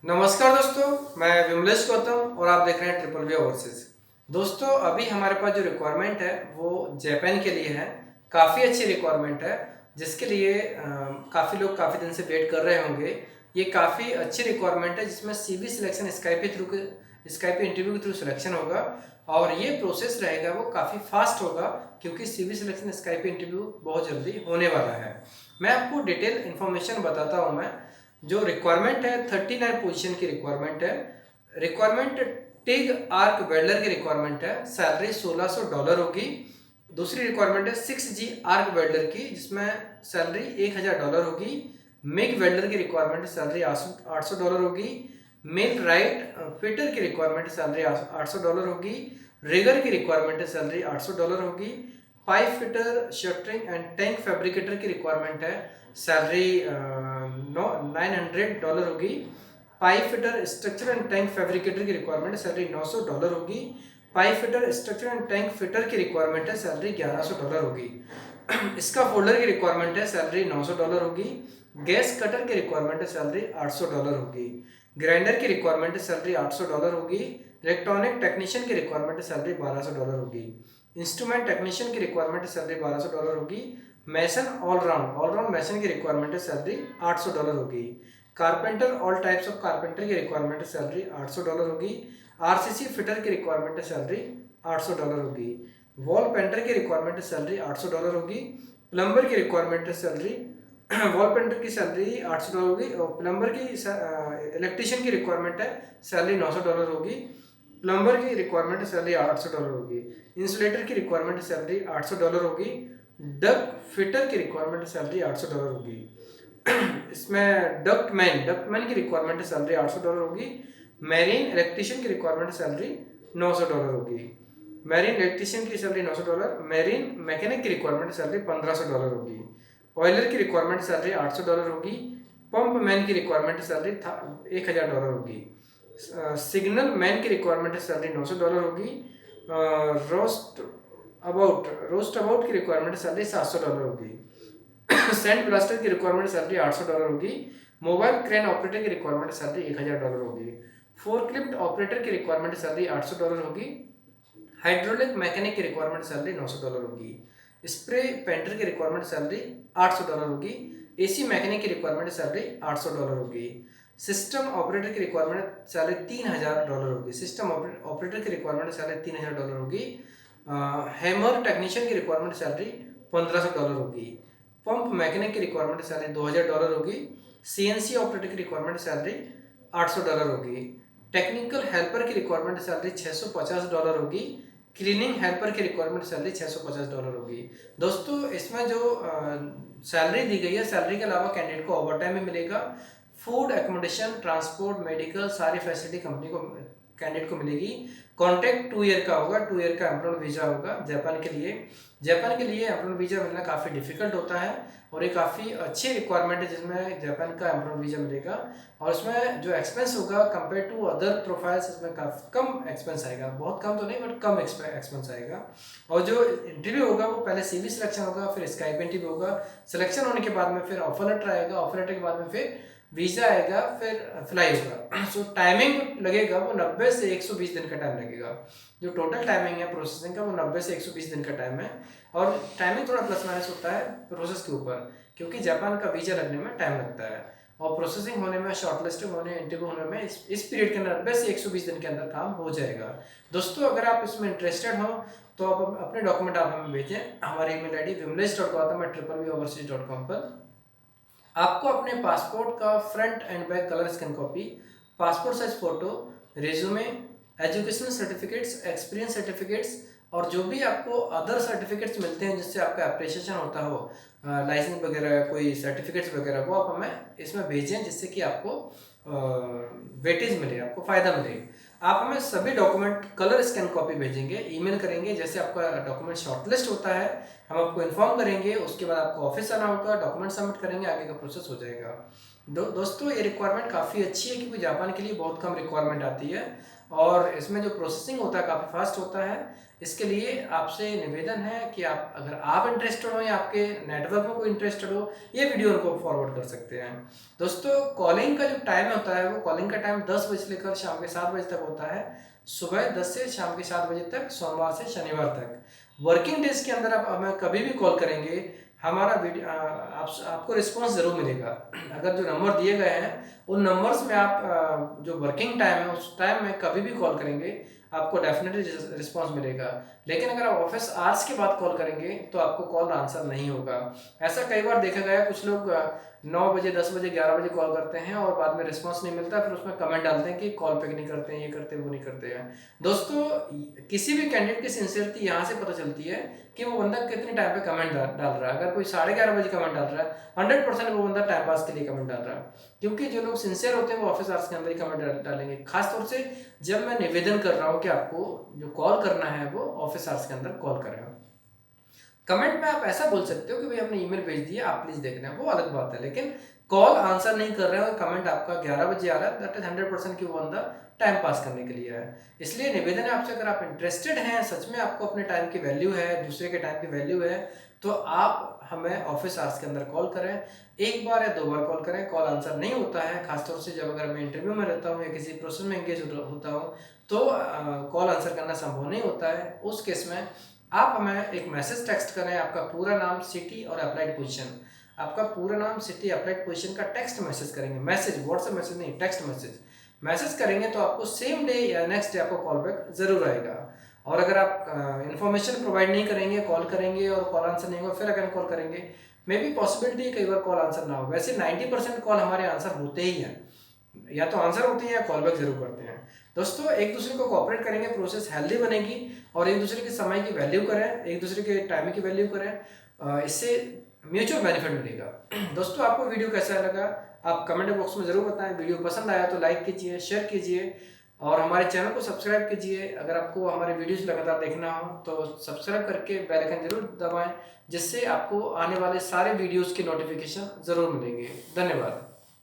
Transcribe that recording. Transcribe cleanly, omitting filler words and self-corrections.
नमस्कार दोस्तों, मैं विमलेश गौतम और आप देख रहे हैं ट्रिपल वी ओवरसीज। दोस्तों, अभी हमारे पास जो रिक्वायरमेंट है वो जापान के लिए है। काफ़ी अच्छी रिक्वायरमेंट है जिसके लिए काफ़ी लोग काफ़ी दिन से वेट कर रहे होंगे। ये काफ़ी अच्छी रिक्वायरमेंट है जिसमें सीवी सिलेक्शन स्काई पे इंटरव्यू के थ्रू सिलेक्शन होगा और ये प्रोसेस रहेगा वो काफ़ी फास्ट होगा क्योंकि सीवी सिलेक्शन स्काई पे इंटरव्यू बहुत जल्दी होने वाला है। मैं आपको डिटेल इन्फॉर्मेशन बताता हूँ। मैं जो रिक्वायरमेंट है 39 पोजीशन की रिक्वायरमेंट है। रिक्वायरमेंट टिग आर्क वेल्डर की रिक्वायरमेंट है। सैलरी $1600 होगी। दूसरी रिक्वायरमेंट है 6G आर्क वेल्डर की जिसमें सैलरी $1000 होगी। मिग वेल्डर की रिक्वायरमेंट सैलरी $800 होगी। मिल राइट फिटर की रिक्वायरमेंट सैलरी $800 होगी। रिगर की रिक्वायरमेंट सैलरी $800 होगी। Pipe fitter shuttering and tank fabricator की रिक्वायरमेंट है। सैलरी $900 होगी। Pipe fitter structure and tank fabricator की रिक्वायरमेंट सैलरी $900 होगी। Pipe fitter structure and tank fitter की रिक्वायरमेंट है सैलरी $1100 होगी। इसका फोल्डर की रिक्वायरमेंट है सैलरी $900 होगी। गैस कटर की रिक्वायरमेंट है सैलरी $800 होगी। ग्राइंडर की रिक्वायरमेंट है सैलरी $800 होगी। इलेक्ट्रॉनिक टेक्नीशियन की रिक्वायरमेंट है सैलरी $1200 होगी। इंस्ट्रूमेंट टेक्नीशियन की रिक्वायरमेंट है सैलरी $1200 होगी। मैसन ऑलराउंड मैसन की रिक्वायरमेंट है सैलरी $800 होगी। Carpenter all types of carpenter की रिक्वायरमेंट है सैलरी $800 होगी। आरसीसी फिटर की रिक्वायरमेंट है सैलरी $800 होगी। वॉल पेंटर की रिक्वायरमेंट है सैलरी $800 होगी। प्लम्बर की रिक्वायरमेंट है सैलरी वॉल पेंटर की सैलरी $800 होगी और प्लम्बर की इलेक्ट्रीशियन की रिक्वायरमेंट है सैलरी $900 होगी। प्लम्बर की रिक्वायरमेंट सैलरी $800 होगी। इंसुलेटर की रिक्वायरमेंट सैलरी $800 होगी। डक फिटर की रिक्वायरमेंट सैलरी $800 होगी। इसमें डक्टमैन की रिक्वायरमेंट सैलरी $800 होगी। मैरीन इलेक्ट्रीशियन की रिक्वायरमेंट सैलरी $900 होगी। मैरीन इलेक्ट्रीशियन की सैलरी $900। मैरीन मैकेनिक की रिक्वायरमेंट सैलरी $1500 होगी। ऑयलर की रिक्वायरमेंट सैलरी $800 होगी। पंप मैन की रिक्वायरमेंट सैलरी $1000 होगी। सिग्नल मैन की रिक्वायरमेंट सैलरी $900 होगी। रोस्ट अबाउट की रिक्वायरमेंट सैलरी $700 होगी। सेंट ब्लास्टर की रिक्वायरमेंट सैलरी $800 होगी। मोबाइल क्रेन ऑपरेटर की रिक्वायरमेंट सैलरी $1000 होगी। फोर्कलिफ्ट ऑपरेटर की रिक्वायरमेंट सैलरी $800 होगी। हाइड्रोलिक मैकेनिक की रिक्वायरमेंट सैलरी $900 होगी। स्प्रे पेंटर की रिक्वायरमेंट सैलरी $800 होगी। एसी मैकेनिक की रिक्वायरमेंट सैलरी $800 होगी। सिस्टम ऑपरेटर की रिक्वायरमेंट सैलरी $3000 होगी। सिस्टम ऑपरेटर की रिक्वायरमेंट सैलरी $3000 होगी। हैमर टेक्नीशियन की रिक्वायरमेंट सैलरी $1500 होगी। पंप मैकेनिक की रिक्वायरमेंट सैलरी $2000 होगी। सीएनसी ऑपरेटर की रिक्वायरमेंट सैलरी $800 होगी। टेक्निकल हेल्पर की रिक्वायरमेंट सैलरी $650 होगी। क्लीनिंग हेल्पर की रिक्वायरमेंट सैलरी $650 होगी। दोस्तों, इसमें जो सैलरी दी गई है, सैलरी के अलावा कैंडिडेट को ओवर टाइम भी मिलेगा। फूड एकोमोडेशन ट्रांसपोर्ट मेडिकल सारी फैसिलिटी कंपनी को कैंडिडेट को मिलेगी। कॉन्ट्रैक्ट 2 ईयर का होगा। 2 ईयर का एम्प्लॉयमेंट वीजा होगा जापान के लिए। जापान के लिए एम्प्लॉयमेंट वीजा मिलना काफ़ी डिफिकल्ट होता है और ये काफ़ी अच्छी रिक्वायरमेंट है जिसमें जापान का एम्प्लॉयमेंट वीजा मिलेगा। और उसमें जो एक्सपेंस होगा कंपेयर टू अदर प्रोफाइल्स इसमें काफ़ी कम एक्सपेंस आएगा। बहुत कम तो नहीं बट कम एक्सपेंस आएगा। और जो इंटरव्यू होगा वो पहले सीवी सिलेक्शन होगा, फिर स्काइप इंटरव्यू होगा। सिलेक्शन होने के बाद में फिर ऑफर लेटर आएगा। ऑफर लेटर के बाद में फिर वीज़ा आएगा, फिर फ्लाई होगा। सो टाइमिंग लगेगा वो 90 से 120 दिन का टाइम लगेगा। जो टोटल टाइमिंग है प्रोसेसिंग का वो 90 से 120 दिन का टाइम है। और टाइमिंग थोड़ा प्लस माइनस होता है प्रोसेस के ऊपर क्योंकि जापान का वीज़ा लगने में टाइम लगता है और प्रोसेसिंग होने में, शॉर्टलिस्टिंग होने, इंटरव्यू होने में इस पीरियड के अंदर 90 से 120 दिन के अंदर काम हो जाएगा। दोस्तों, अगर आप इसमें इंटरेस्टेड हो तो आप अपने डॉक्यूमेंट आप हमें भेजें हमारी ईमेल आईडी vimlesh.gautam@triplevOverseas.com पर। आपको अपने पासपोर्ट का front end back colour scan copy, passport size photo, resume, educational certificates, experience certificates और जो भी आपको अदर सर्टिफिकेट्स मिलते हैं जिससे आपका अप्रिसिएशन होता हो, लाइसेंस वगैरह, कोई सर्टिफिकेट्स वगैरह, वो आप हमें इसमें भेजें जिससे कि आपको वेटेज मिले, आपको फ़ायदा मिले। आप हमें सभी डॉक्यूमेंट कलर स्कैन कॉपी भेजेंगे, ईमेल करेंगे। जैसे आपका डॉक्यूमेंट शॉर्टलिस्ट होता है हम आपको इन्फॉर्म करेंगे। उसके बाद आपको ऑफिस आना होगा, डॉक्यूमेंट सबमिट करेंगे, आगे का प्रोसेस हो जाएगा। दोस्तों, ये रिक्वायरमेंट काफ़ी अच्छी है क्योंकि जापान के लिए बहुत कम रिक्वायरमेंट आती है और इसमें जो प्रोसेसिंग होता है काफ़ी फास्ट होता है। इसके लिए आपसे निवेदन है कि आप, अगर आप इंटरेस्टेड हो या आपके नेटवर्क में कोई इंटरेस्टेड हो, ये वीडियो उनको फॉरवर्ड कर सकते हैं। दोस्तों, कॉलिंग का जो टाइम होता है, वो कॉलिंग का टाइम 10 बजे से लेकर शाम के 7 बजे तक होता है। सुबह 10 से शाम के 7 बजे तक, सोमवार से शनिवार तक। वर्किंग डेज के अंदर आप हमें कभी भी कॉल करेंगे, हमारा वीडियो आपको रिस्पांस ज़रूर मिलेगा। अगर जो नंबर दिए गए हैं उन नंबर्स में आप जो वर्किंग टाइम है उस टाइम में कभी भी कॉल करेंगे, आपको डेफिनेटली रिस्पांस मिलेगा। लेकिन अगर आप ऑफिस आवर्स के बाद कॉल करेंगे तो आपको कॉल आंसर नहीं होगा। ऐसा कई बार देखा गया, कुछ लोग 9 बजे, 10 बजे, 11 बजे कॉल करते हैं और बाद में रिस्पांस नहीं मिलता, फिर उसमें कमेंट डालते हैं कि कॉल पिक नहीं करते हैं, ये करते हैं, वो नहीं करते हैं। दोस्तों, किसी भी कैंडिडेट की सिंसियरिटी यहाँ से पता चलती है कि वो बंदा कितने टाइम पे कमेंट डाल रहा है। अगर कोई 11:30 बजे कमेंट डाल रहा है, 100% वो बंदा टाइम पास के लिए कमेंट डाल रहा है। क्योंकि जो लोग सिंसियर होते हैं वो ऑफिस आवर्स के अंदर ही कमेंट डालेंगे। खासतौर से जब मैं निवेदन कर रहा हूँ कि आपको जो कॉल करना है वो ऑफिस आवर्स के अंदर कॉल करें। कमेंट में आप ऐसा बोल सकते हो कि भाई हमने ईमेल भेज दिया, आप प्लीज देख लें, वो अलग बात है। लेकिन कॉल आंसर नहीं कर रहे हो, कमेंट आपका 11 बजे आ रहा है, दैट इज 100% कि वो बंदा टाइम पास करने के लिए है। इसलिए निवेदन है आपसे, अगर आप इंटरेस्टेड हैं, सच में आपको अपने टाइम की वैल्यू है, दूसरे के टाइम की वैल्यू है, तो आप हमें ऑफिस आवर्स के अंदर कॉल करें। एक बार या 2 बार कॉल करें, कॉल आंसर नहीं होता है, खासतौर से जब अगर मैं इंटरव्यू में रहता हूँ या किसी प्रोसेस में एंगेज होता हूँ तो कॉल आंसर करना संभव नहीं होता है। उस केस में आप हमें एक मैसेज टेक्स्ट करें, आपका पूरा नाम, सिटी और अप्लाइड पोजीशन। आपका पूरा नाम, सिटी, अप्लाइड पोजीशन का टेक्स्ट मैसेज करेंगे, मैसेज, व्हाट्सएप मैसेज नहीं, टेक्स्ट मैसेज करेंगे तो आपको सेम डे या नेक्स्ट डे आपको कॉल बैक जरूर आएगा। और अगर आप इन्फॉर्मेशन प्रोवाइड नहीं करेंगे, कॉल करेंगे और कॉल आंसर नहीं होगा, फिर अगर कॉल करेंगे, मे बी पॉसिबिलिटी है कई बार कॉल आंसर ना हो। वैसे 90% कॉल हमारे आंसर होते ही हैं, या तो आंसर होते हैं या कॉल बैक जरूर करते हैं। दोस्तों, एक दूसरे को कोऑपरेट करेंगे, प्रोसेस हेल्दी बनेगी, और एक दूसरे के समय की वैल्यू करें, एक दूसरे के टाइम की वैल्यू करें, इससे म्यूचुअल बेनिफिट मिलेगा। दोस्तों, आपको वीडियो कैसा लगा आप कमेंट बॉक्स में जरूर बताएं। वीडियो पसंद आया तो लाइक कीजिए, शेयर कीजिए और हमारे चैनल को सब्सक्राइब कीजिए। अगर आपको हमारे वीडियोस लगातार देखना हो तो सब्सक्राइब करके बेल आइकन जरूर दबाएं, जिससे आपको आने वाले सारे वीडियोस के नोटिफिकेशन जरूर मिलेंगे। धन्यवाद।